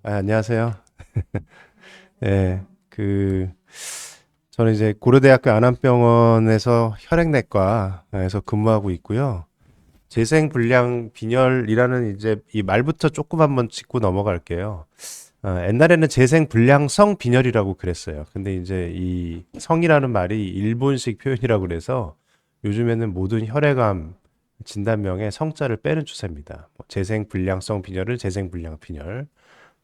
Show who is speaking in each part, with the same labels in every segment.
Speaker 1: 안녕하세요. 예, 그, 저는 이제 고려대학교 안암병원에서 혈액내과에서 근무하고 있고요. 재생불량 빈혈이라는 이제 이 말부터 조금 한번 짚고 넘어갈게요. 옛날에는 재생불량성 빈혈이라고 그랬어요. 근데 이제 이 성이라는 말이 일본식 표현이라고 그래서 요즘에는 모든 혈액암 진단명에 성자를 빼는 추세입니다. 뭐 재생불량성 빈혈을 재생불량 빈혈,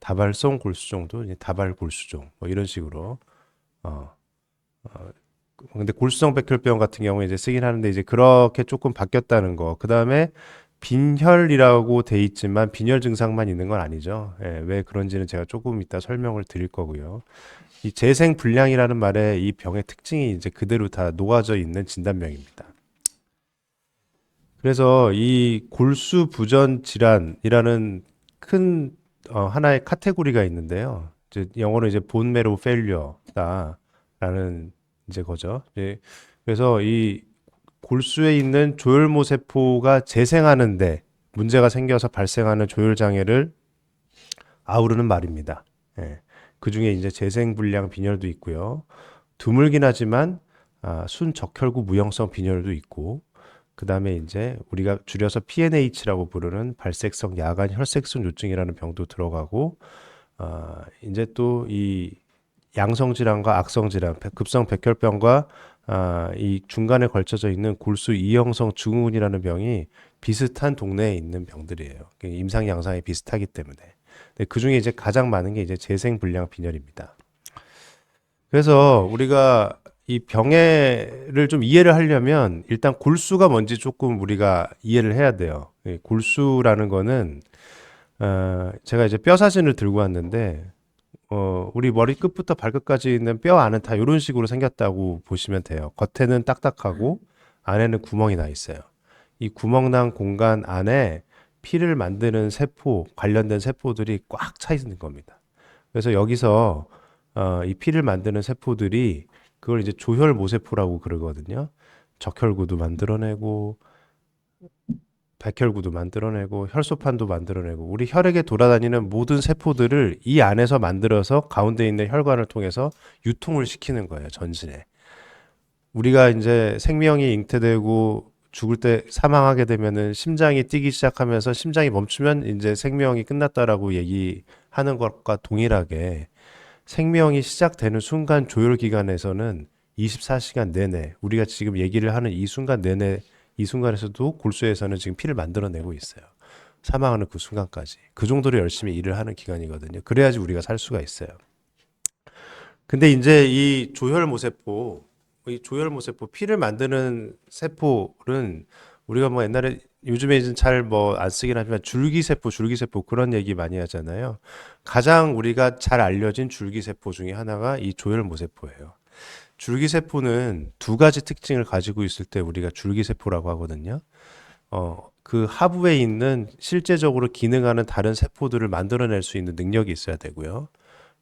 Speaker 1: 다발성 골수종도 이제 다발 골수종 뭐 이런 식으로 어 근데 골수성 백혈병 같은 경우에 이제 쓰긴 하는데 이제 그렇게 조금 바뀌었다는 거. 그다음에 빈혈이라고 돼 있지만 빈혈 증상만 있는 건 아니죠. 예, 왜 그런지는 제가 조금 이따 설명을 드릴 거고요. 이 재생불량이라는 말에 이 병의 특징이 이제 그대로 다 녹아져 있는 진단명입니다. 그래서 이 골수 부전 질환이라는 큰 하나의 카테고리가 있는데요. 이제 영어로 이제 본 메로 페일리어다라는 이제 거죠. 그래서 이 골수에 있는 조혈모 세포가 재생하는데 문제가 생겨서 발생하는 조혈 장애를 아우르는 말입니다. 예. 그 중에 이제 재생불량 빈혈도 있고요. 드물긴 하지만 순적혈구 무형성 빈혈도 있고, 그 다음에 이제 우리가 줄여서 PNH라고 부르는 발색성 야간 혈색순 요증이라는 병도 들어가고, 이제 또 이 양성 질환과 악성 질환, 급성 백혈병과 이 중간에 걸쳐져 있는 골수 이형성 증후군이라는 병이 비슷한 동네에 있는 병들이에요. 임상 양상이 비슷하기 때문에. 그 중에 이제 가장 많은 게 이제 재생불량 빈혈입니다. 그래서 우리가 이 병해를 좀 이해를 하려면 일단 골수가 뭔지 조금 우리가 이해를 해야 돼요. 골수라는 거는 제가 이제 뼈 사진을 들고 왔는데 우리 머리 끝부터 발끝까지 있는 뼈 안은 다 이런 식으로 생겼다고 보시면 돼요. 겉에는 딱딱하고 안에는 구멍이 나 있어요. 이 구멍 난 공간 안에 피를 만드는 세포, 관련된 세포들이 꽉 차 있는 겁니다. 그래서 여기서 이 피를 만드는 세포들이 그걸 이제 조혈모세포라고 그러거든요. 적혈구도 만들어내고 백혈구도 만들어내고 혈소판도 만들어내고 우리 혈액에 돌아다니는 모든 세포들을 이 안에서 만들어서 가운데 있는 혈관을 통해서 유통을 시키는 거예요, 전신에. 우리가 이제 생명이 잉태되고 죽을 때 사망하게 되면은 심장이 뛰기 시작하면서 심장이 멈추면 이제 생명이 끝났다라고 얘기하는 것과 동일하게 생명이 시작되는 순간 조율 기간에서는 24시간 내내 우리가 지금 얘기를 하는 이 순간 내내 이 순간에서도 골수에서는 지금 피를 만들어내고 있어요. 사망하는 그 순간까지. 그 정도로 열심히 일을 하는 기간이거든요. 그래야지 우리가 살 수가 있어요. 근데 이제 이 조혈모세포, 피를 만드는 세포는 우리가 뭐 옛날에 요즘에 이제 잘 뭐 안 쓰긴 하지만 줄기세포 그런 얘기 많이 하잖아요. 가장 우리가 잘 알려진 줄기세포 중에 하나가 이 조혈모세포예요. 줄기세포는 두 가지 특징을 가지고 있을 때 우리가 줄기세포라고 하거든요. 그 하부에 있는 실제적으로 기능하는 다른 세포들을 만들어낼 수 있는 능력이 있어야 되고요.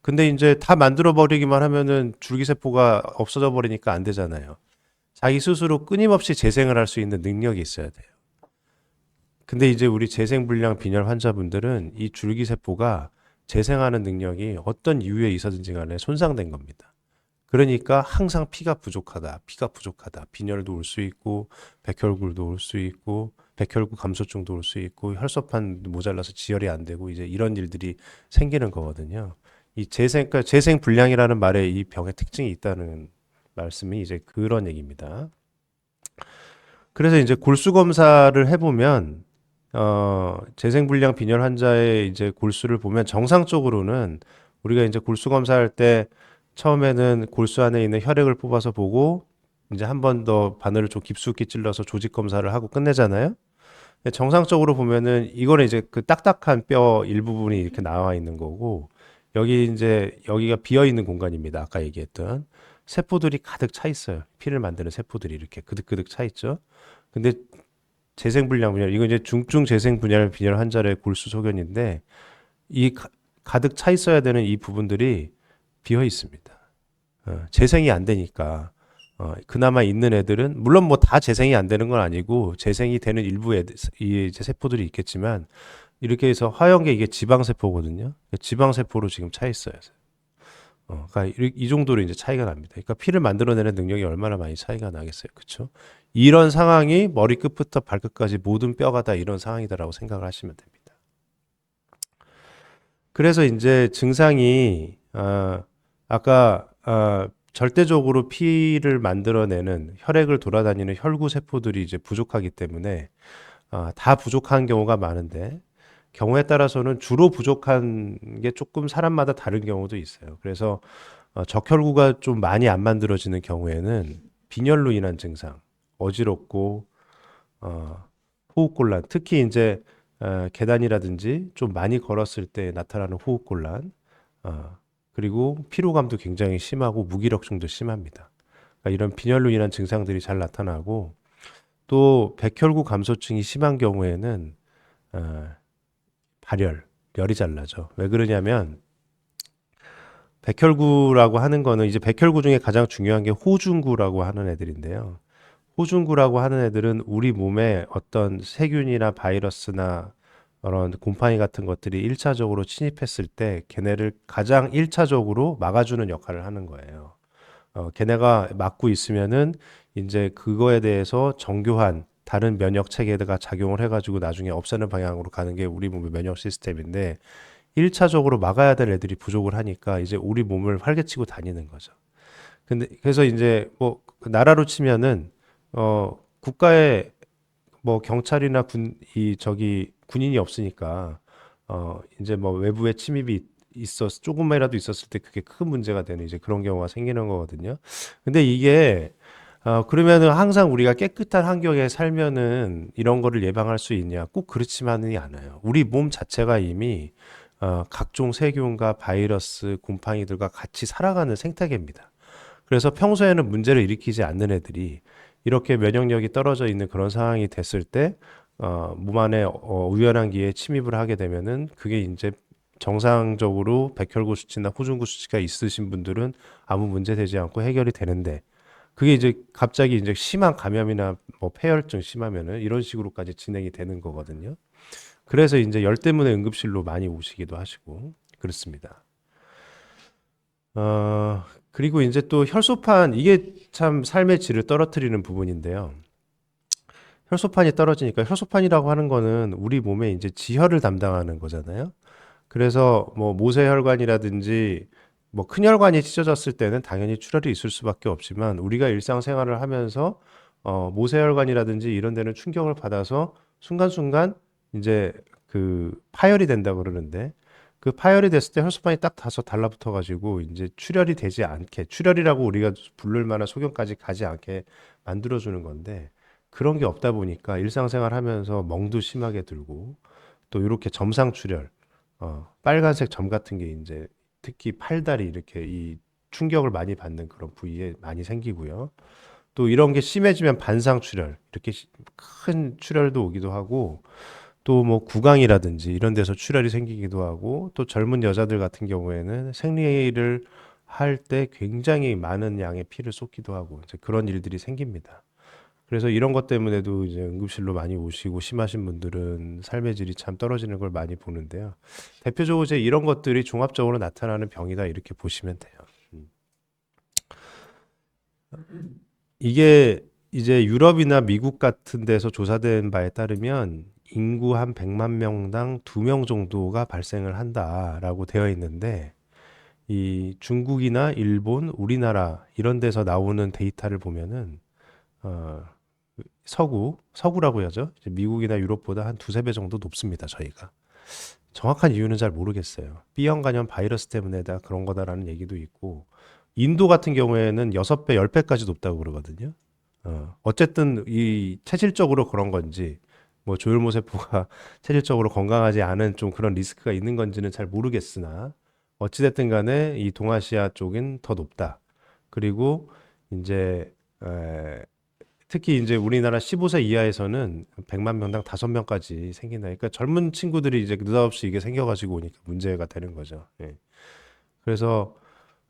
Speaker 1: 근데 이제 다 만들어 버리기만 하면은 줄기세포가 없어져 버리니까 안 되잖아요. 자기 스스로 끊임없이 재생을 할 수 있는 능력이 있어야 돼요. 근데 이제 우리 재생불량 빈혈 환자분들은 이 줄기세포가 재생하는 능력이 어떤 이유에 있어든지 간에 손상된 겁니다. 그러니까 항상 피가 부족하다. 빈혈도 올 수 있고, 백혈구도 올 수 있고, 백혈구 감소증도 올 수 있고, 혈소판 모자라서 지혈이 안 되고, 이제 이런 일들이 생기는 거거든요. 그러니까 재생불량이라는 말에 이 병의 특징이 있다는 말씀이 이제 그런 얘기입니다. 그래서 이제 골수 검사를 해보면, 재생불량 빈혈 환자의 이제 골수를 보면 정상적으로는 우리가 이제 골수 검사할 때 처음에는 골수 안에 있는 혈액을 뽑아서 보고 이제 한 번 더 바늘을 좀 깊숙이 찔러서 조직 검사를 하고 끝내잖아요. 근데 정상적으로 보면은 이거는 이제 그 딱딱한 뼈 일부분이 이렇게 나와 있는 거고 여기 이제 여기가 비어 있는 공간입니다. 아까 얘기했던 세포들이 가득 차 있어요. 피를 만드는 세포들이 이렇게 그득그득 차 있죠. 근데 재생불량 분열 이거 이제 중증 재생분열 빈혈 환자의 골수 소견인데 이 가득 차 있어야 되는 이 부분들이 비어 있습니다. 재생이 안 되니까 그나마 있는 애들은 물론 뭐 다 재생이 안 되는 건 아니고 재생이 되는 일부 이 이제 세포들이 있겠지만 이렇게 해서 하얀 게 이게 지방세포거든요. 지방세포로 지금 차 있어요. 그러니까 이 정도로 이제 차이가 납니다. 그러니까 피를 만들어내는 능력이 얼마나 많이 차이가 나겠어요. 그렇죠? 이런 상황이 머리끝부터 발끝까지 모든 뼈가 다 이런 상황이다라고 생각을 하시면 됩니다. 그래서 이제 증상이 아까 절대적으로 피를 만들어내는 혈액을 돌아다니는 혈구 세포들이 이제 부족하기 때문에 다 부족한 경우가 많은데 경우에 따라서는 주로 부족한 게 조금 사람마다 다른 경우도 있어요. 그래서 적혈구가 좀 많이 안 만들어지는 경우에는 빈혈로 인한 증상, 어지럽고 어, 호흡곤란, 특히 이제 계단이라든지 좀 많이 걸었을 때 나타나는 호흡곤란, 그리고 피로감도 굉장히 심하고 무기력증도 심합니다. 그러니까 이런 빈혈로 인한 증상들이 잘 나타나고 또 백혈구 감소증이 심한 경우에는 어, 발열, 열이 잘 나죠. 왜 그러냐면 백혈구라고 하는 거는 이제 백혈구 중에 가장 중요한 게 호중구라고 하는 애들인데요. 호중구라고 하는 애들은 우리 몸에 어떤 세균이나 바이러스나 그런 곰팡이 같은 것들이 1차적으로 침입했을 때 걔네를 가장 1차적으로 막아주는 역할을 하는 거예요. 걔네가 막고 있으면은 이제 그거에 대해서 정교한 다른 면역 체계가 작용을 해가지고 나중에 없애는 방향으로 가는 게 우리 몸의 면역 시스템인데 1차적으로 막아야 될 애들이 부족을 하니까 이제 우리 몸을 활개치고 다니는 거죠. 근데 그래서 이제 뭐 나라로 치면은 국가에 뭐 경찰이나 군인이 없으니까 이제 뭐 외부의 침입이 조금만이라도 있었을 때 그게 큰 문제가 되는 이제 그런 경우가 생기는 거거든요. 근데 이게 그러면은 항상 우리가 깨끗한 환경에 살면은 이런 거를 예방할 수 있냐? 꼭 그렇지만은 않아요. 우리 몸 자체가 이미 각종 세균과 바이러스, 곰팡이들과 같이 살아가는 생태계입니다. 그래서 평소에는 문제를 일으키지 않는 애들이 이렇게 면역력이 떨어져 있는 그런 상황이 됐을 때, 몸 안에 우연한 기회에 침입을 하게 되면은 그게 이제 정상적으로 백혈구 수치나 호중구 수치가 있으신 분들은 아무 문제 되지 않고 해결이 되는데, 그게 이제 갑자기 이제 심한 감염이나 뭐 폐혈증 심하면은 이런 식으로까지 진행이 되는 거거든요. 그래서 이제 열 때문에 응급실로 많이 오시기도 하시고 그렇습니다. 그리고 이제 또 혈소판, 이게 참 삶의 질을 떨어뜨리는 부분인데요. 혈소판이 떨어지니까 혈소판이라고 하는 거는 우리 몸에 이제 지혈을 담당하는 거잖아요. 그래서 뭐 모세혈관이라든지 뭐 큰 혈관이 찢어졌을 때는 당연히 출혈이 있을 수밖에 없지만 우리가 일상생활을 하면서 모세혈관이라든지 이런 데는 충격을 받아서 순간순간 이제 그 파열이 된다 그러는데 그 파열이 됐을 때 혈소판이 딱 다서 달라붙어 가지고 이제 출혈이 되지 않게 출혈이라고 우리가 부를 만한 소견까지 가지 않게 만들어 주는 건데 그런 게 없다 보니까 일상생활 하면서 멍도 심하게 들고 또 이렇게 점상 출혈 빨간색 점 같은 게 이제 특히 팔다리 이렇게 이 충격을 많이 받는 그런 부위에 많이 생기고요. 또 이런 게 심해지면 반상출혈, 이렇게 큰 출혈도 오기도 하고, 또 뭐 구강이라든지 이런 데서 출혈이 생기기도 하고, 또 젊은 여자들 같은 경우에는 생리를 할 때 굉장히 많은 양의 피를 쏟기도 하고, 이제 그런 일들이 생깁니다. 그래서 이런 것 때문에도 이제 응급실로 많이 오시고 심하신 분들은 삶의 질이 참 떨어지는 걸 많이 보는데요. 대표적으로 이제 이런 것들이 종합적으로 나타나는 병이다 이렇게 보시면 돼요. 음. 이게 이제 유럽이나 미국 같은 데서 조사된 바에 따르면 인구 한 100만 명당 2명 정도가 발생을 한다라고 되어 있는데 이 중국이나 일본, 우리나라 이런 데서 나오는 데이터를 보면은 어, 서구라고 하죠. 이제 미국이나 유럽보다 한 두세 배 정도 높습니다, 저희가. 정확한 이유는 잘 모르겠어요. B형 간염 바이러스 때문에 다 그런 거다라는 얘기도 있고, 인도 같은 경우에는 6배, 10배까지 높다고 그러거든요. 어쨌든 이 체질적으로 그런 건지, 뭐 조혈모 세포가 체질적으로 건강하지 않은 좀 그런 리스크가 있는 건지는 잘 모르겠으나, 어찌됐든 간에 이 동아시아 쪽은 더 높다. 그리고 이제 특히 이제 우리나라 15세 이하에서는 100만 명당 5명까지 생긴다. 그러니까 젊은 친구들이 이제 느닷없이 이게 생겨가지고 오니까 문제가 되는 거죠. 예. 그래서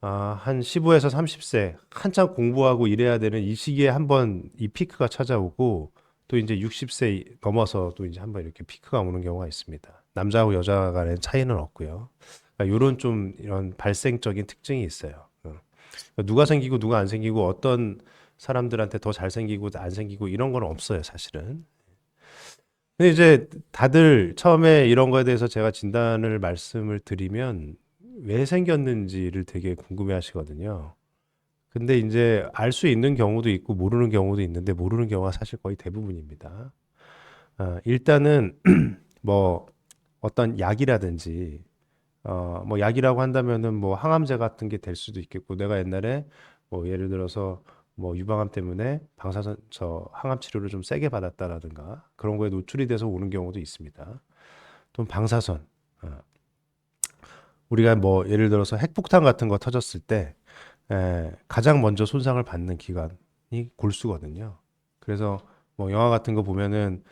Speaker 1: 한 15에서 30세 한창 공부하고 일해야 되는 이 시기에 한번 이 피크가 찾아오고 또 이제 60세 넘어서 또 이제 한번 이렇게 피크가 오는 경우가 있습니다. 남자하고 여자 간의 차이는 없고요. 그러니까 요런 좀 이런 발생적인 특징이 있어요. 그러니까 누가 생기고 누가 안 생기고 어떤 사람들한테 더 잘생기고 안 생기고 이런 건 없어요, 사실은. 근데 이제 다들 처음에 이런 거에 대해서 제가 진단을 말씀을 드리면 왜 생겼는지를 되게 궁금해 하시거든요. 근데 이제 알 수 있는 경우도 있고 모르는 경우도 있는데 모르는 경우가 사실 거의 대부분입니다. 일단은 뭐 어떤 약이라든지 뭐 약이라고 한다면은 뭐 항암제 같은 게 될 수도 있겠고 내가 옛날에 뭐 예를 들어서 뭐 유방암 때문에 방사선 저 항암 치료를 좀 세게 받았다라든가 그런 거에 노출이 돼서 오는 경우도 있습니다. 또 방사선 어, 우리가 뭐 예를 들어서 핵폭탄 같은 거 터졌을 때 가장 먼저 손상을 받는 기관이 골수거든요. 그래서 뭐 영화 같은 거 보면은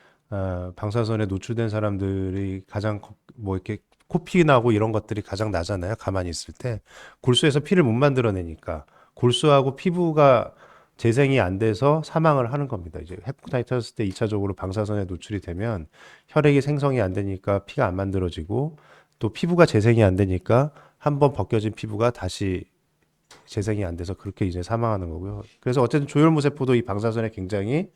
Speaker 1: 방사선에 노출된 사람들이 가장 뭐 이렇게 코피 나고 이런 것들이 가장 나잖아요. 가만히 있을 때 골수에서 피를 못 만들어내니까 골수하고 피부가 재생이 안 돼서 사망을 하는 겁니다. 이제 핵폭탄이 터졌을 때 2차적으로 방사선에 노출이 되면 혈액이 생성이 안 되니까 피가 안 만들어지고 또 피부가 재생이 안 되니까 한번 벗겨진 피부가 다시 재생이 안 돼서 그렇게 이제 사망하는 거고요. 그래서 어쨌든 조혈모세포도 이 방사선에 굉장히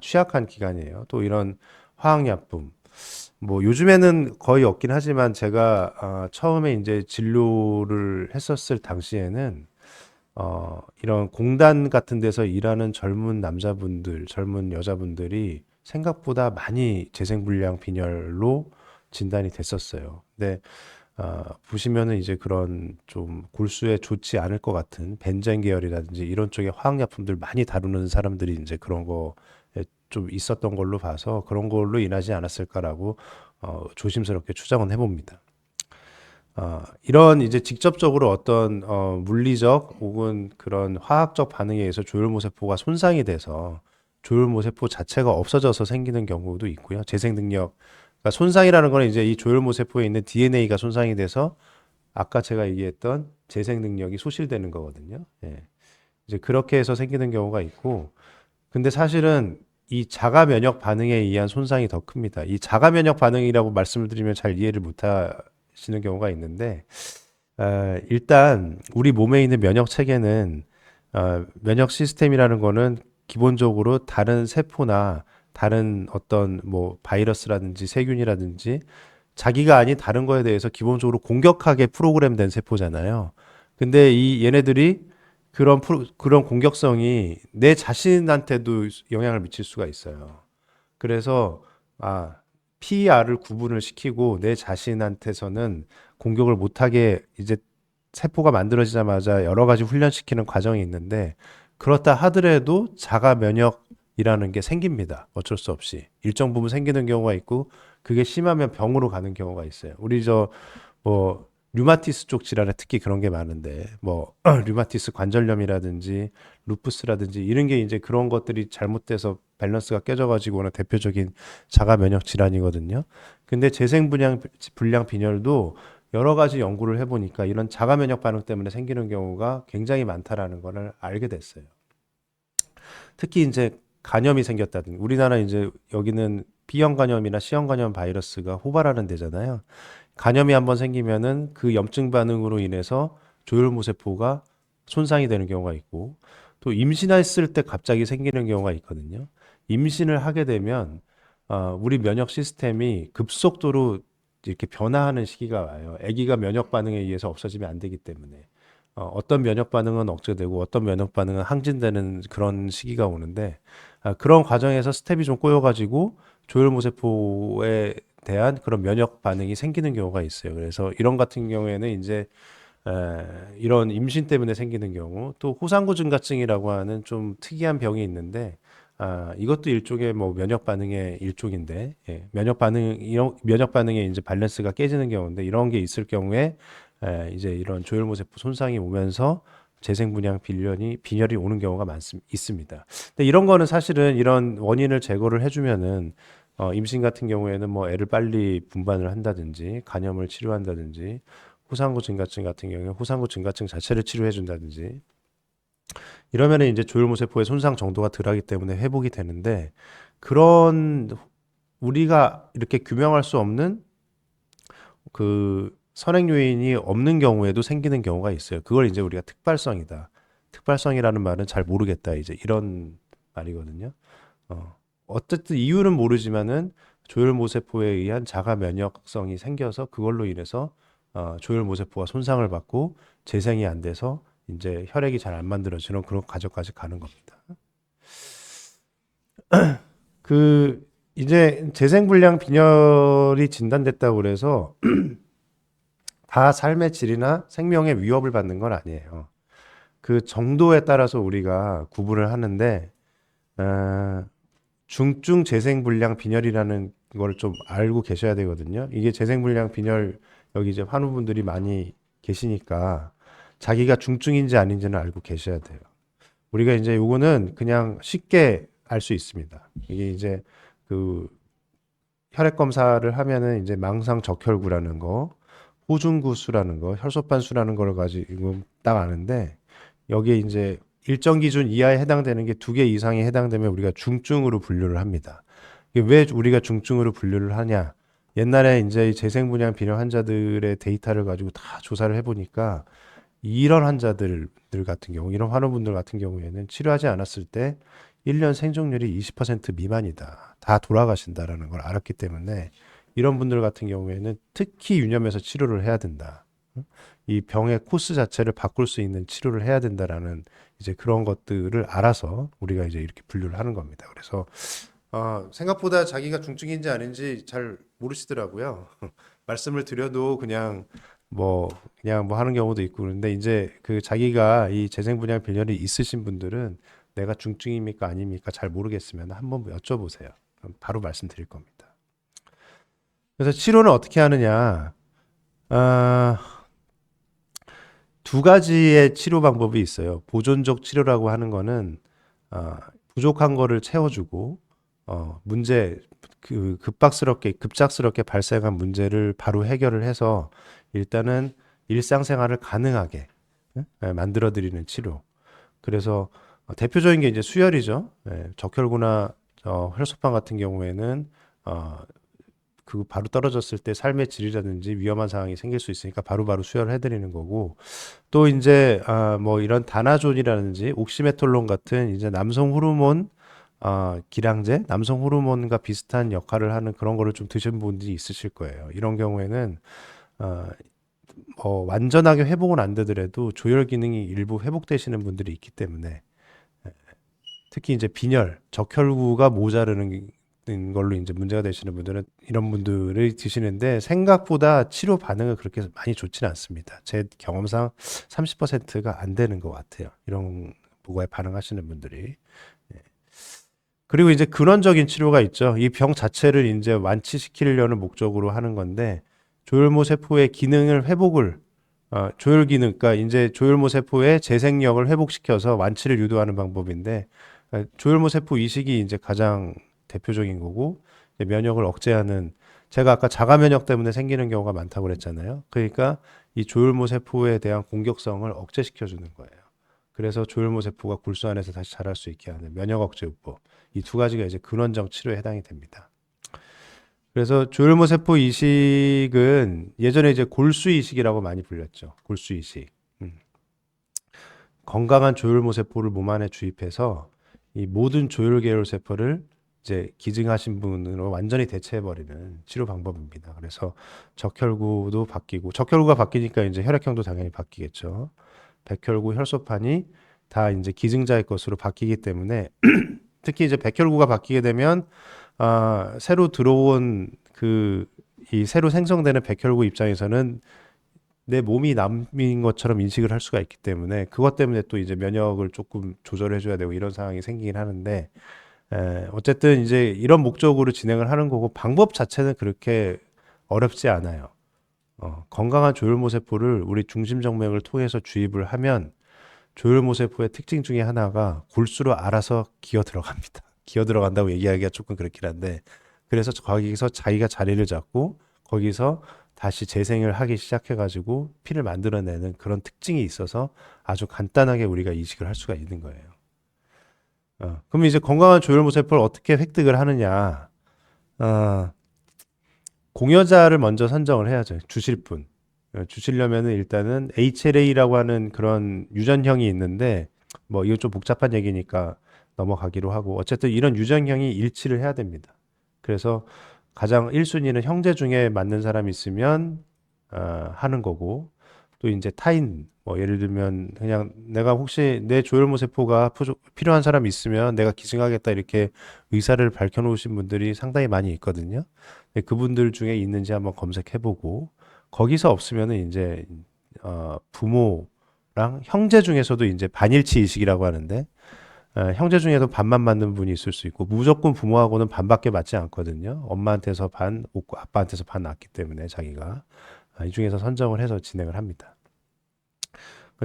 Speaker 1: 취약한 기관이에요. 또 이런 화학약품. 뭐 요즘에는 거의 없긴 하지만 제가 처음에 이제 진료를 했었을 당시에는 이런 공단 같은 데서 일하는 젊은 남자분들, 젊은 여자분들이 생각보다 많이 재생불량 빈혈로 진단이 됐었어요. 근데 보시면은 이제 그런 좀 골수에 좋지 않을 것 같은 벤젠 계열이라든지 이런 쪽의 화학약품들 많이 다루는 사람들이 이제 그런 거에 좀 있었던 걸로 봐서 그런 걸로 인하지 않았을까라고 조심스럽게 추정은 해봅니다. 이런 이제 직접적으로 어떤 물리적 혹은 그런 화학적 반응에 의해서 조혈모세포가 손상이 돼서 조혈모세포 자체가 없어져서 생기는 경우도 있고요. 재생 능력, 그러니까 손상이라는 거는 이제 이 조혈모세포에 있는 DNA가 손상이 돼서 아까 제가 얘기했던 재생 능력이 소실되는 거거든요. 예. 이제 그렇게 해서 생기는 경우가 있고, 근데 사실은 이 자가 면역 반응에 의한 손상이 더 큽니다. 이 자가 면역 반응이라고 말씀을 드리면 잘 이해를 못 하시는 경우가 있는데, 일단 우리 몸에 있는 면역 체계는 면역 시스템이라는 거는 기본적으로 다른 세포나 다른 어떤 뭐 바이러스라든지 세균이라든지 자기가 아닌 다른 거에 대해서 기본적으로 공격하게 프로그램된 세포잖아요. 근데 이 얘네들이 그런 공격성이 내 자신한테도 영향을 미칠 수가 있어요. 그래서 아, PR을 구분을 시키고 내 자신한테서는 공격을 못하게 이제 세포가 만들어지자마자 여러 가지 훈련시키는 과정이 있는데 그렇다 하더라도 자가 면역이라는 게 생깁니다. 어쩔 수 없이. 일정 부분 생기는 경우가 있고 그게 심하면 병으로 가는 경우가 있어요. 우리 뭐 류마티스 쪽 질환에 특히 그런 게 많은데 뭐 류마티스 관절염이라든지 루푸스라든지 이런 게 이제 그런 것들이 잘못돼서 밸런스가 깨져가지고 오는 대표적인 자가 면역 질환이거든요. 근데 불량 빈혈도 여러 가지 연구를 해보니까 이런 자가 면역 반응 때문에 생기는 경우가 굉장히 많다라는 거를 알게 됐어요. 특히 이제 간염이 생겼다든지 우리나라 이제 여기는 B형 간염이나 C형 간염 바이러스가 호발하는 데잖아요. 간염이 한번 생기면은 그 염증 반응으로 인해서 조혈모세포가 손상이 되는 경우가 있고 또 임신했을 때 갑자기 생기는 경우가 있거든요. 임신을 하게 되면 우리 면역 시스템이 급속도로 이렇게 변화하는 시기가 와요. 아기가 면역 반응에 의해서 없어지면 안 되기 때문에 어떤 면역 반응은 억제되고 어떤 면역 반응은 항진되는 그런 시기가 오는데 그런 과정에서 스텝이 좀 꼬여가지고 조혈모세포에 대한 그런 면역 반응이 생기는 경우가 있어요. 그래서 이런 같은 경우에는 이제 이런 임신 때문에 생기는 경우 또 호상구 증가증이라고 하는 좀 특이한 병이 있는데 이것도 일종의 뭐 면역 반응의 일종인데 이런 면역 반응에 이제 밸런스가 깨지는 경우인데 이런 게 있을 경우에 이제 이런 조혈모세포 손상이 오면서 재생분양 빈혈이 오는 경우가 있습니다. 근데 이런 거는 사실은 이런 원인을 제거를 해주면은 임신 같은 경우에는 뭐 애를 빨리 분반을 한다든지 간염을 치료한다든지 호상구 증가증 같은 경우에 호상구 증가증 자체를 치료해 준다든지 이러면은 이제 조혈모세포의 손상 정도가 덜하기 때문에 회복이 되는데 그런 우리가 이렇게 규명할 수 없는 그 선행 요인이 없는 경우에도 생기는 경우가 있어요. 그걸 이제 우리가 특발성이다. 특발성이라는 말은 잘 모르겠다. 이제 이런 말이거든요. 어쨌든 이유는 모르지만은 조혈모세포에 의한 자가 면역성이 생겨서 그걸로 인해서 조혈모세포가 손상을 받고 재생이 안 돼서 이제 혈액이 잘 안 만들어지는 그런 과정까지 가는 겁니다. 그 이제 재생불량 빈혈이 진단됐다고 그래서 다 삶의 질이나 생명의 위협을 받는 건 아니에요. 그 정도에 따라서 우리가 구분을 하는데 어, 중증 재생불량 빈혈이라는 걸 좀 알고 계셔야 되거든요. 이게 재생불량 빈혈 여기 이제 환우분들이 많이 계시니까 자기가 중증인지 아닌지는 알고 계셔야 돼요. 우리가 이제 요거는 그냥 쉽게 알 수 있습니다. 이게 이제 그 혈액 검사를 하면은 이제 망상 적혈구라는 거, 호중구수라는 거, 혈소판수라는 걸 가지고 딱 아는데 여기에 이제 일정 기준 이하에 해당되는 게 두 개 이상이 해당되면 우리가 중증으로 분류를 합니다. 이게 왜 우리가 중증으로 분류를 하냐? 옛날에 이제 이 재생분양 빈혈 환자들의 데이터를 가지고 다 조사를 해보니까 이런 환자들 같은 경우, 이런 환우분들 같은 경우에는 치료하지 않았을 때 1년 생존율이 20% 미만이다. 다 돌아가신다라는 걸 알았기 때문에 이런 분들 같은 경우에는 특히 유념해서 치료를 해야 된다. 이 병의 코스 자체를 바꿀 수 있는 치료를 해야 된다라는 이제 그런 것들을 알아서 우리가 이제 이렇게 분류를 하는 겁니다. 그래서 생각보다 자기가 중증인지 아닌지 잘 모르시더라고요. 말씀을 드려도 그냥 뭐 하는 경우도 있고 그런데 이제 그 자기가 이 재생분양 빈혈이 있으신 분들은 내가 중증입니까 아닙니까 잘 모르겠으면 한번 여쭤보세요. 그럼 바로 말씀드릴 겁니다. 그래서 치료는 어떻게 하느냐? 아, 두 가지의 치료 방법이 있어요. 보존적 치료라고 하는 거는 부족한 거를 채워주고 문제 급작스럽게 발생한 문제를 바로 해결을 해서 일단은 일상생활을 가능하게 만들어드리는 치료. 그래서 대표적인 게 이제 수혈이죠. 적혈구나 혈소판 같은 경우에는 어, 그 바로 떨어졌을 때 삶의 질이라든지 위험한 상황이 생길 수 있으니까 바로바로 수혈을 해드리는 거고 또 이제 뭐 이런 다나존이라든지 옥시메톨론 같은 이제 남성 호르몬 기량제, 남성 호르몬과 비슷한 역할을 하는 그런 거를 좀 드신 분들이 있으실 거예요. 이런 경우에는 어, 완전하게 회복은 안 되더라도 조혈 기능이 일부 회복되시는 분들이 있기 때문에 특히 이제 빈혈, 적혈구가 모자르는 걸로 이제 문제가 되시는 분들은 이런 분들을 드시는데 생각보다 치료 반응은 그렇게 많이 좋지는 않습니다. 제 경험상 30%가 안 되는 것 같아요. 이런 보고에 반응하시는 분들이. 그리고 이제 근원적인 치료가 있죠. 이 병 자체를 이제 완치시키려는 목적으로 하는 건데 조혈모 세포의 기능을 회복을 조혈 기능, 그러니까 이제 조혈모 세포의 재생력을 회복시켜서 완치를 유도하는 방법인데 조혈모 세포 이식이 이제 가장 대표적인 거고 이제 면역을 억제하는 제가 아까 자가 면역 때문에 생기는 경우가 많다고 그랬잖아요. 그러니까 이 조혈모 세포에 대한 공격성을 억제시켜 주는 거예요. 그래서 조혈모 세포가 굴소 안에서 다시 자랄 수 있게 하는 면역 억제요법. 이 두 가지가 이제 근원적 치료에 해당이 됩니다. 그래서 조혈모 세포 이식은 예전에 이제 골수 이식이라고 많이 불렸죠. 골수 이식. 건강한 조혈모 세포를 몸 안에 주입해서 이 모든 조혈 계열 세포를 이제 기증하신 분으로 완전히 대체해버리는 치료 방법입니다. 그래서 적혈구도 바뀌고 적혈구가 바뀌니까 이제 혈액형도 당연히 바뀌겠죠. 백혈구, 혈소판이 다 이제 기증자의 것으로 바뀌기 때문에 특히 이제 백혈구가 바뀌게 되면 새로 들어온 이 새로 생성되는 백혈구 입장에서는 내 몸이 남인 것처럼 인식을 할 수가 있기 때문에 그것 때문에 또 이제 면역을 조금 조절해 줘야 되고 이런 상황이 생기긴 하는데 어쨌든 이제 이런 목적으로 진행을 하는 거고 방법 자체는 그렇게 어렵지 않아요. 건강한 조혈모세포를 우리 중심정맥을 통해서 주입을 하면 조혈모세포의 특징 중에 하나가 골수로 알아서 기어 들어갑니다. 기어 들어간다고 얘기하기가 조금 그렇긴 한데 그래서 거기서 자기가 자리를 잡고 거기서 다시 재생을 하기 시작해가지고 피를 만들어내는 그런 특징이 있어서 아주 간단하게 우리가 이식을 할 수가 있는 거예요. 그럼 이제 건강한 조혈모세포를 어떻게 획득을 하느냐? 어, 공여자를 먼저 선정을 해야죠. 주실 분. 주시려면은 일단은 HLA라고 하는 그런 유전형이 있는데 뭐 이거 좀 복잡한 얘기니까 넘어가기로 하고 어쨌든 이런 유전형이 일치를 해야 됩니다. 그래서 가장 1순위는 형제 중에 맞는 사람이 있으면 하는 거고 또 이제 타인 뭐 예를 들면 그냥 내가 혹시 내 조혈모 세포가 필요한 사람이 있으면 내가 기증하겠다 이렇게 의사를 밝혀놓으신 분들이 상당히 많이 있거든요. 근데 그분들 중에 있는지 한번 검색해보고 거기서 없으면은 이제 부모랑 형제 중에서도 이제 반일치 이식이라고 하는데 형제 중에도 반만 맞는 분이 있을 수 있고 무조건 부모하고는 반밖에 맞지 않거든요. 엄마한테서 반, 아빠한테서 반 낳기 때문에 자기가 이 중에서 선정을 해서 진행을 합니다.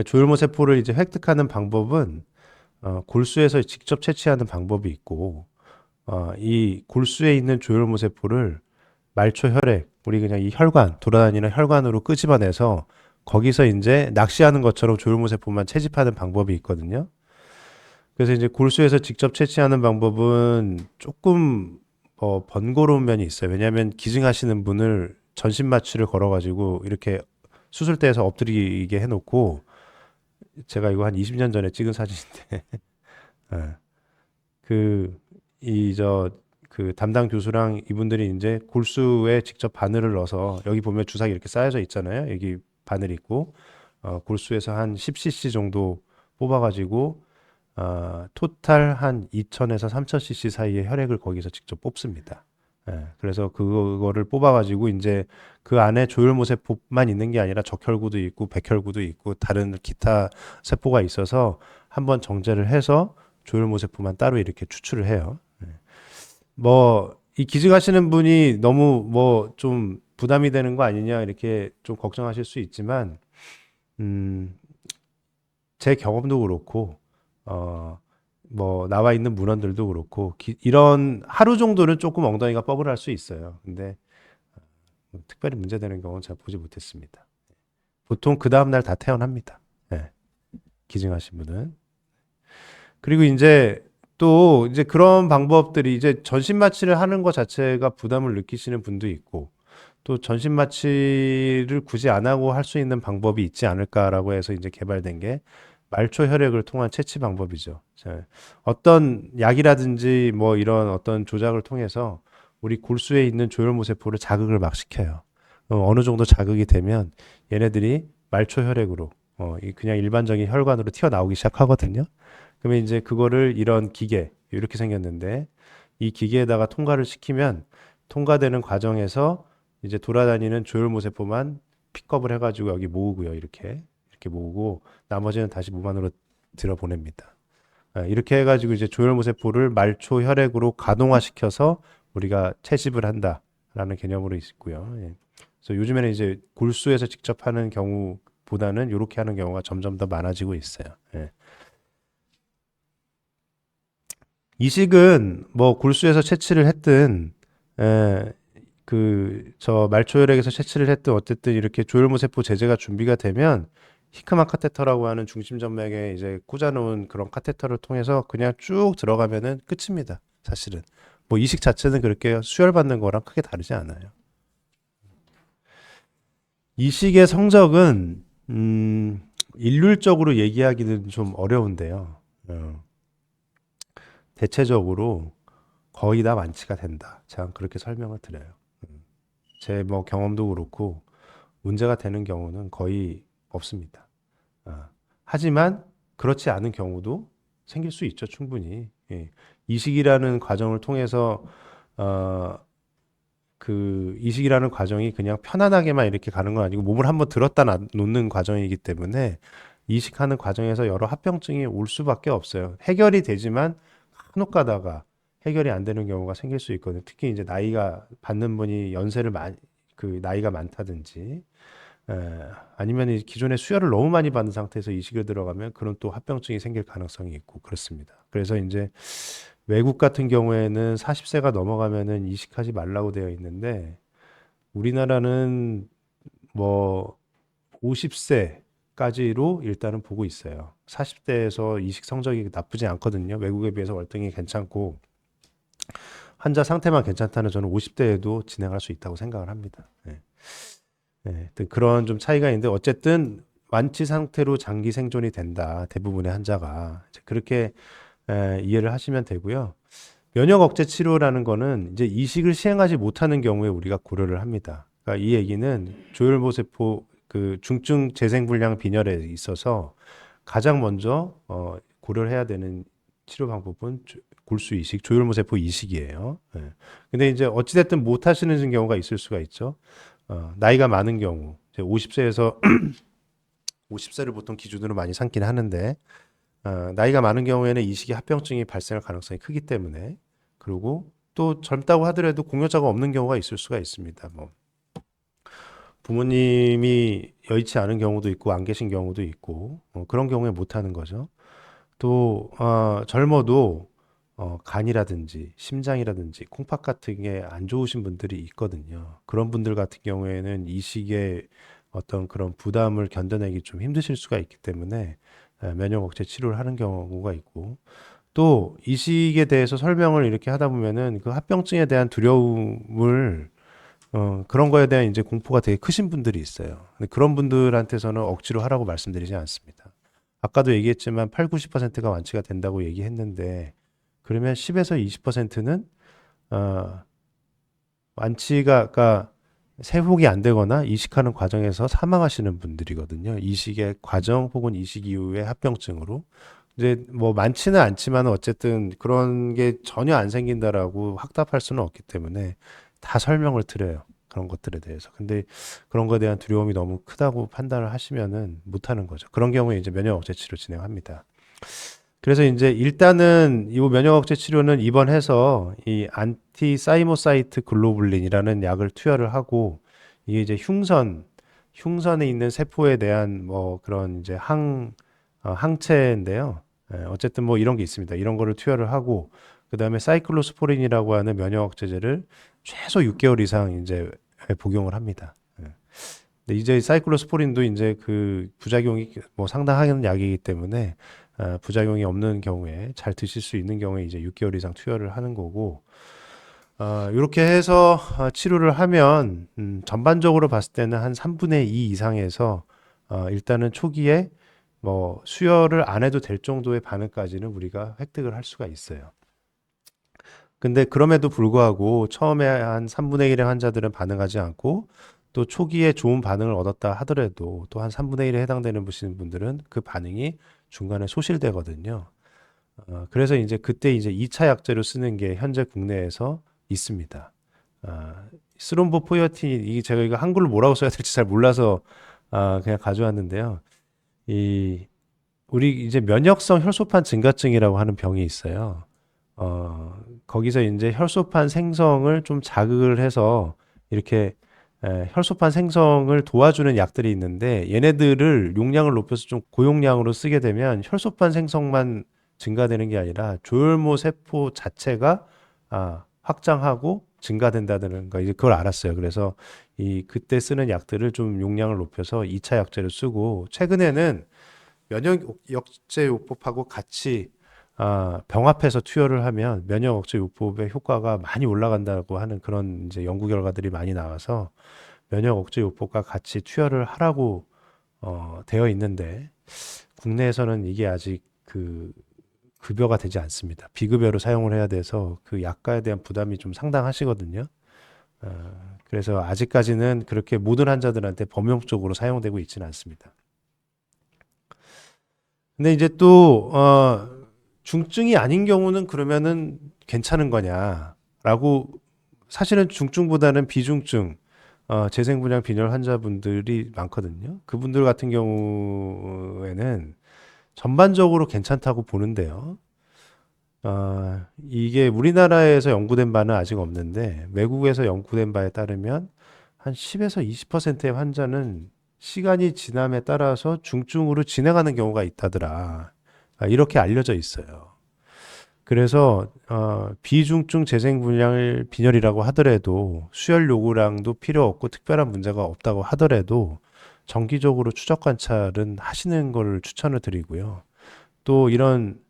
Speaker 1: 조혈모 세포를 이제 획득하는 방법은 골수에서 직접 채취하는 방법이 있고 이 골수에 있는 조혈모 세포를 말초 혈액, 우리 그냥 이 혈관, 돌아다니는 혈관으로 끄집어내서 거기서 이제 낚시하는 것처럼 조혈모 세포만 채집하는 방법이 있거든요. 그래서 이제 골수에서 직접 채취하는 방법은 조금 번거로운 면이 있어요. 왜냐하면 기증하시는 분을 전신 마취를 걸어가지고 이렇게 수술대에서 엎드리게 해놓고 제가 이거 한 20년 전에 찍은 사진인데 예. 그, 그 담당 교수랑 이분들이 이제 골수에 직접 바늘을 넣어서 여기 보면 주사기 이렇게 쌓여져 있잖아요. 여기 바늘 있고, 골수에서 한 10cc 정도 뽑아가지고, 토탈 한 2000에서 3000cc 사이의 혈액을 거기서 직접 뽑습니다. 예, 그래서 그거를 뽑아가지고 이제 그 안에 조혈모세포만 있는 게 아니라 적혈구도 있고 백혈구도 있고 다른 기타 세포가 있어서 한번 정제를 해서 조혈모세포만 따로 이렇게 추출을 해요. 뭐, 이 기증하시는 분이 너무 뭐 좀 부담이 되는 거 아니냐 이렇게 좀 걱정하실 수 있지만, 음, 제 경험도 그렇고, 어, 뭐 나와 있는 문헌들도 그렇고, 이런 하루 정도는 조금 엉덩이가 뻐근할 수 있어요. 근데 특별히 문제되는 경우는 잘 보지 못했습니다. 보통 그 다음날 다 태어납니다. 예, 기증하신 분은. 그리고 이제 또 이제 그런 방법들이 이제 전신 마취를 하는 것 자체가 부담을 느끼시는 분도 있고 또 전신 마취를 굳이 안 하고 할 수 있는 방법이 있지 않을까라고 해서 이제 개발된 게 말초 혈액을 통한 채취 방법이죠. 자, 어떤 약이라든지 뭐 이런 어떤 조작을 통해서 우리 골수에 있는 조혈모 세포를 자극을 막 시켜요. 어느 정도 자극이 되면 얘네들이 말초 혈액으로 그냥 일반적인 혈관으로 튀어나오기 시작하거든요. 그러면 이제 그거를 이런 기계 이렇게 생겼는데 이 기계에다가 통과를 시키면 통과되는 과정에서 이제 돌아다니는 조혈모세포만 픽업을 해가지고 여기 모으고요. 이렇게 모으고 나머지는 다시 몸 안으로 들어보냅니다. 이렇게 해가지고 이제 조혈모세포를 말초 혈액으로 가동화시켜서 우리가 채집을 한다라는 개념으로 있고요. 예. 그래서 요즘에는 이제 골수에서 직접 하는 경우보다는 이렇게 하는 경우가 점점 더 많아지고 있어요. 예. 이식은 뭐 골수에서 채취를 했든 그 저 말초혈액에서 채취를 했든 어쨌든 이렇게 조혈모세포 제제가 준비가 되면 히크마 카테터라고 하는 중심점맥에 이제 꽂아놓은 그런 카테터를 통해서 그냥 쭉 들어가면은 끝입니다. 사실은 뭐 이식 자체는 그렇게 수혈받는 거랑 크게 다르지 않아요. 이식의 성적은 일률적으로 얘기하기는 좀 어려운데요. 어, 대체적으로 거의 다 완치가 된다. 제가 그렇게 설명을 드려요. 제 뭐 경험도 그렇고 문제가 되는 경우는 거의 없습니다. 하지만 그렇지 않은 경우도 생길 수 있죠, 충분히. 예. 이식이라는 과정을 통해서 어, 그 이식이라는 과정이 그냥 편안하게만 이렇게 가는 건 아니고 몸을 한번 들었다 놓는 과정이기 때문에 이식하는 과정에서 여러 합병증이 올 수밖에 없어요. 해결이 되지만 간혹 가다가 해결이 안 되는 경우가 생길 수 있거든요. 특히 이제 나이가 받는 분이 연세를 많이 그 나이가 많다든지 아니면 이 기존에 수혈을 너무 많이 받은 상태에서 이식을 들어가면 그런 또 합병증이 생길 가능성이 있고 그렇습니다. 그래서 이제 외국 같은 경우에는 40세가 넘어가면은 이식하지 말라고 되어 있는데 우리나라는 뭐 50세까지로 일단은 보고 있어요. 40대에서 이식 성적이 나쁘지 않거든요. 외국에 비해서 월등히 괜찮고 환자 상태만 괜찮다면 저는 50대에도 진행할 수 있다고 생각을 합니다. 네. 네, 그런 좀 차이가 있는데 어쨌든 완치 상태로 장기 생존이 된다. 대부분의 환자가 이제 그렇게 이해를 하시면 되고요. 면역 억제 치료라는 거는 이제 이식을 시행하지 못하는 경우에 우리가 고려를 합니다. 그러니까 이 얘기는 조혈모 세포 그 중증 재생불량 빈혈에 있어서 가장 먼저 고려를 해야 되는 치료 방법은 골수 이식, 조혈모 세포 이식이에요. 예. 근데 이제 어찌됐든 못 하시는 경우가 있을 수가 있죠. 나이가 많은 경우, 이제 50세에서 50세를 보통 기준으로 많이 삼긴 하는데, 나이가 많은 경우에는 이식이 합병증이 발생할 가능성이 크기 때문에, 그리고 또 젊다고 하더라도 공여자가 없는 경우가 있을 수가 있습니다. 뭐 부모님이 여의치 않은 경우도 있고 안 계신 경우도 있고 그런 경우에 못 하는 거죠. 또 젊어도 간이라든지 심장이라든지 콩팥 같은 게 안 좋으신 분들이 있거든요. 그런 분들 같은 경우에는 이식의 어떤 그런 부담을 견뎌내기 좀 힘드실 수가 있기 때문에 면역 억제 치료를 하는 경우가 있고 또 이식에 대해서 설명을 이렇게 하다 보면은 그 합병증에 대한 두려움을 그런 거에 대한 이제 공포가 되게 크신 분들이 있어요. 근데 그런 분들한테서는 억지로 하라고 말씀드리지 않습니다. 아까도 얘기했지만 8, 90%가 완치가 된다고 얘기했는데 그러면 10에서 20%는 완치가 그러니까 회복이 안 되거나 이식하는 과정에서 사망하시는 분들이거든요. 이식의 과정 혹은 이식 이후의 합병증으로. 이제 뭐 많지는 않지만 어쨌든 그런 게 전혀 안 생긴다라고 확답할 수는 없기 때문에 다 설명을 드려요. 그런 것들에 대해서. 근데 그런 거에 대한 두려움이 너무 크다고 판단을 하시면은 못 하는 거죠. 그런 경우에 이제 면역 억제 치료 진행합니다. 그래서 이제 일단은 이 면역 억제 치료는 입원해서 이 안티사이모사이트 글로불린이라는 약을 투여를 하고 이게 이제 흉선에 있는 세포에 대한 뭐 그런 이제 항체인데요. 어쨌든 뭐 이런 게 있습니다. 이런 거를 투여를 하고 그다음에 사이클로스포린이라고 하는 면역 억제제를 최소 6개월 이상 이제 복용을 합니다. 근데 이제 사이클로스포린도 이제 그 부작용이 뭐 상당한 약이기 때문에 부작용이 없는 경우에 잘 드실 수 있는 경우에 이제 6개월 이상 투여를 하는 거고 이렇게 해서 치료를 하면 전반적으로 봤을 때는 한 3분의 2 이상에서 일단은 초기에 뭐 수혈을 안 해도 될 정도의 반응까지는 우리가 획득을 할 수가 있어요. 근데 그럼에도 불구하고 처음에 한 3분의 1의 환자들은 반응하지 않고 또 초기에 좋은 반응을 얻었다 하더라도 또 한 3분의 1에 해당되는 분들은 그 반응이 중간에 소실되거든요. 그래서 이제 그때 이제 2차 약제로 쓰는 게 현재 국내에서 있습니다. 스롬보포이어틴 이게 제가 이거 한글로 뭐라고 써야 될지 잘 몰라서 그냥 가져왔는데요. 이 우리 이제 면역성 혈소판 증가증이라고 하는 병이 있어요. 거기서 이제 혈소판 생성을 좀 자극을 해서 이렇게 혈소판 생성을 도와주는 약들이 있는데 얘네들을 용량을 높여서 좀 고용량으로 쓰게 되면 혈소판 생성만 증가되는 게 아니라 조혈모 세포 자체가 확장하고 증가된다는 거 이제 그걸 알았어요. 그래서 이 그때 쓰는 약들을 좀 용량을 높여서 2차 약제를 쓰고 최근에는 면역 억제 요법하고 같이 병합해서 투여를 하면 면역 억제 요법의 효과가 많이 올라간다고 하는 그런 이제 연구 결과들이 많이 나와서 면역 억제 요법과 같이 투여를 하라고 되어 있는데 국내에서는 이게 아직 그 급여가 되지 않습니다. 비급여로 사용을 해야 돼서 그 약가에 대한 부담이 좀 상당하시거든요. 그래서 아직까지는 그렇게 모든 환자들한테 범용적으로 사용되고 있지는 않습니다. 근데 이제 또 중증이 아닌 경우는 그러면은 괜찮은 거냐라고 사실은 중증보다는 비중증 재생분양 빈혈 환자분들이 많거든요. 그분들 같은 경우에는 전반적으로 괜찮다고 보는데요. 이게 우리나라에서 연구된 바는 아직 없는데 외국에서 연구된 바에 따르면 한 10에서 20%의 환자는 시간이 지남에 따라서 중증으로 진행하는 경우가 있다더라. 이렇게 알려져 있어요. 그래서 비중증 재생분할 빈혈이라고 하더라도 수혈 요구량도 필요 없고 특별한 문제가 없다고 하더라도 정기적으로 추적 관찰은 하시는 걸 추천을 드리고요. 또 이런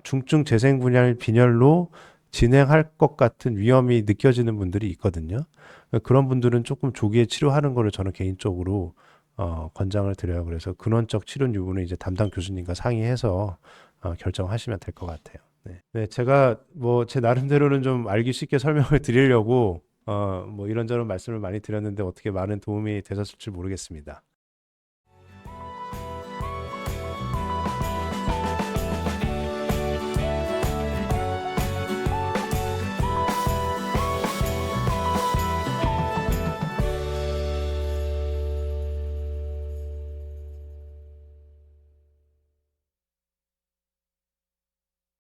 Speaker 1: 중증 재생분할 빈혈로 진행할 것 같은 위험이 느껴지는 분들이 있거든요. 그런 분들은 조금 조기에 치료하는 거를 저는 개인적으로 권장을 드려요. 그래서 근원적 치료 유무는 이제 담당 교수님과 상의해서 결정하시면 될 것 같아요. 네. 네, 제가 뭐 제 나름대로는 좀 알기 쉽게 설명을 드리려고 뭐 이런저런 말씀을 많이 드렸는데 어떻게 많은 도움이 되셨을지 모르겠습니다.